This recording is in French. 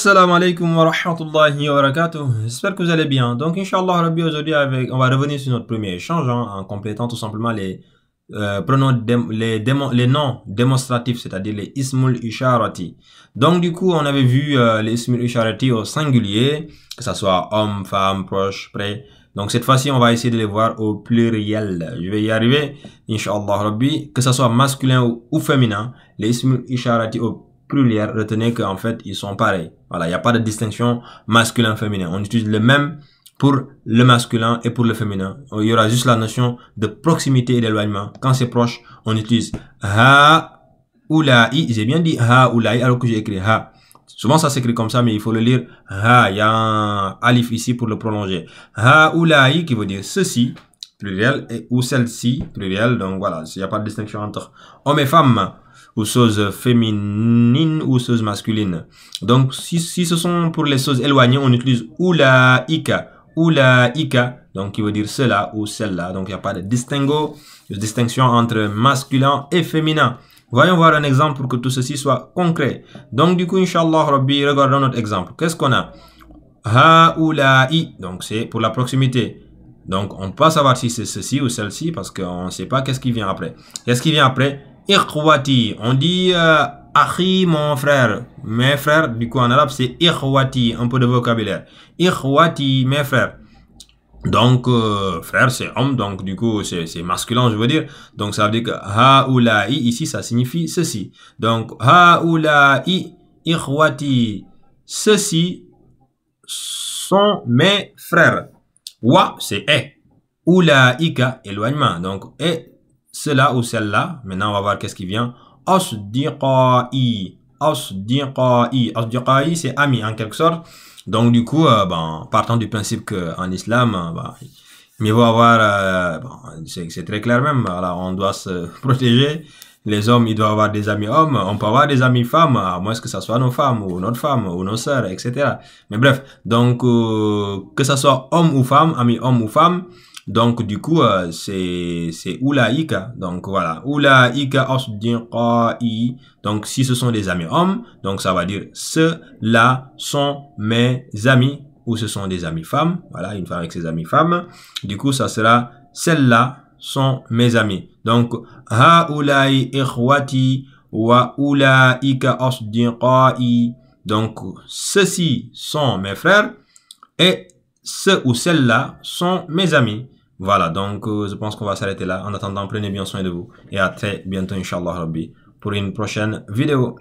Assalamu alaikum wa rahmatullahi wa barakatuh. J'espère que vous allez bien. Donc, Inch'Allah Rabbi, aujourd'hui, on va revenir sur notre premier échange en complétant tout simplement les les noms démonstratifs, c'est-à-dire les ismul isharati. Donc, du coup, on avait vu les ismul isharati au singulier, que ça soit homme, femme, proche, près. Donc, cette fois-ci, on va essayer de les voir au pluriel. Je vais y arriver, Inch'Allah Rabbi, que ça soit masculin ou féminin. Les ismul isharati au pluriel, retenez qu'en fait, ils sont pareils. Voilà, il n'y a pas de distinction masculin-féminin. On utilise le même pour le masculin et pour le féminin. Il y aura juste la notion de proximité et d'éloignement. Quand c'est proche, on utilise ha ou la i. J'ai bien dit ha ou la i alors que j'ai écrit ha. Souvent ça s'écrit comme ça, mais il faut le lire ha. Il y a un alif ici pour le prolonger. Ha ou la i qui veut dire ceci, pluriel, et ou celle-ci, pluriel. Donc voilà, il n'y a pas de distinction entre homme et femme, ou choses féminines ou choses masculines. Donc si ce sont pour les choses éloignées, on utilise ulaika. Ulaika, donc qui veut dire cela ou celle-là. Donc il n'y a pas de distinction entre masculin et féminin. Voyons voir un exemple pour que tout ceci soit concret. Donc du coup, Inch'Allah Rabbi, regardons notre exemple. Qu'est-ce qu'on a? Haoula'i, donc c'est pour la proximité. Donc on peut savoir si c'est ceci ou celle-ci parce qu'on ne sait pas qu'est-ce qui vient après. Qu'est-ce qui vient après? Ikhwati, on dit Akhi, mon frère. Mes frères, du coup en arabe c'est Ikhwati, un peu de vocabulaire. Ikhwati, mes frères. Donc frère c'est homme, donc du coup c'est masculin je veux dire. Donc ça veut dire que Haoula'i ici ça signifie ceci. Donc Haoula'i Ikhwati, ceci sont mes frères. Wa c'est est. Oulaika, éloignement. Donc et cela ou celle-là. Maintenant, on va voir qu'est-ce qui vient. Asdiqai. Asdiqai. Asdiqai, c'est ami en quelque sorte. Donc, du coup, partant du principe qu'en islam, mieux vaut avoir, c'est très clair même. Voilà, on doit se protéger. Les hommes, ils doivent avoir des amis hommes. On peut avoir des amis femmes, à moins que ça soit nos femmes, ou notre femme, ou nos sœurs, etc. Mais bref, donc, que ça soit homme ou femme, ami homme ou femme, donc du coup c'est ulaika. Donc voilà, ulaika asdiqai. Donc si ce sont des amis hommes, donc ça va dire ceux-là sont mes amis, ou ce sont des amis femmes. Voilà, une femme avec ses amis femmes. Du coup ça sera celles-là sont mes amis. Donc haulai ikhwati wa ulaika asdiqai. Donc ceux-ci sont mes frères et ceux ou celles-là sont mes amis. Voilà, donc je pense qu'on va s'arrêter là. En attendant, prenez bien soin de vous. Et à très bientôt, Inch'Allah Rabbi, pour une prochaine vidéo.